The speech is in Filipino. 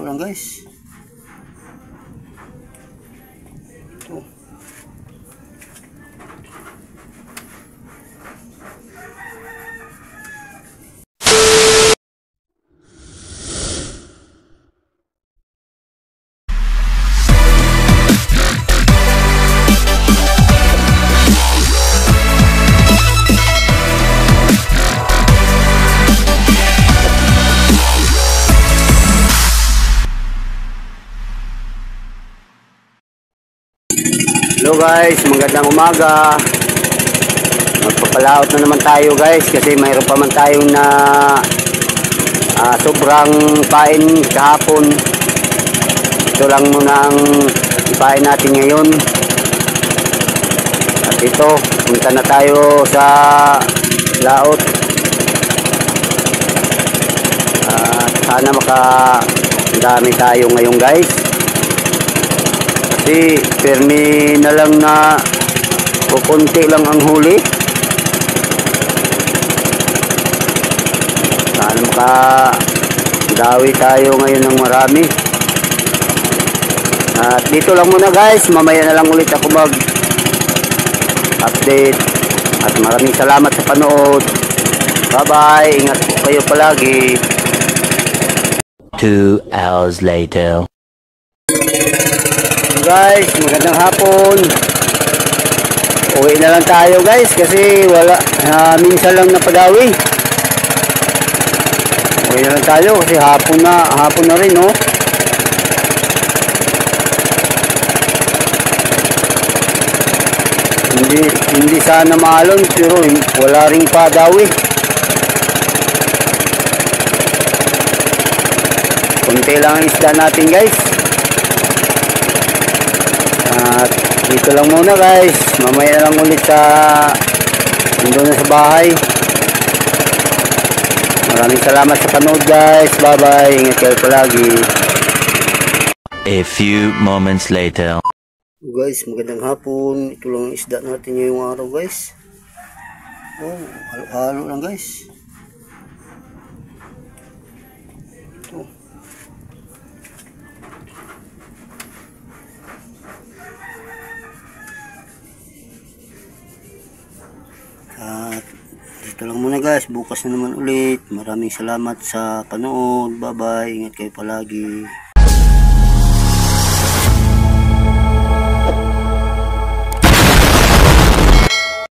lang guys. Ito. Hello guys, magandang umaga. Magpapalaot na naman tayo guys kasi mayroon pa man tayong na sobrang pain kahapon. Ito lang muna ang ipain natin ngayon. At ito, punta na tayo sa laot. Sana makadami tayo ngayon guys. Kasi permi na lang na kukunti lang ang huli. Sana makadawi tayo ngayon ng marami. At dito lang muna guys, mamaya na lang ulit ako mag update. At maraming salamat sa panood. Bye bye, ingat po kayo palagi. 2 hours later. Guys, magandang hapon. Uwi na lang tayo guys kasi wala minsan lang napadawi. Uwi na lang tayo kasi hapon na rin, no. Hindi sana maalon pero wala ring padawi. Kunti lang ang isda natin guys. At dito lang muna guys, mamaya na lang ulit doon na sa bahay. Maraming salamat sa panood guys. Bye bye, ingat kayo palagi. A few moments later. Guys, magandang hapon. Ito lang ang isda natin ngayong araw guys. Oh, halo-halo lang guys. Ito. At dito lang muna guys, bukas na naman ulit. Maraming salamat sa panood. Bye bye, ingat kayo palagi.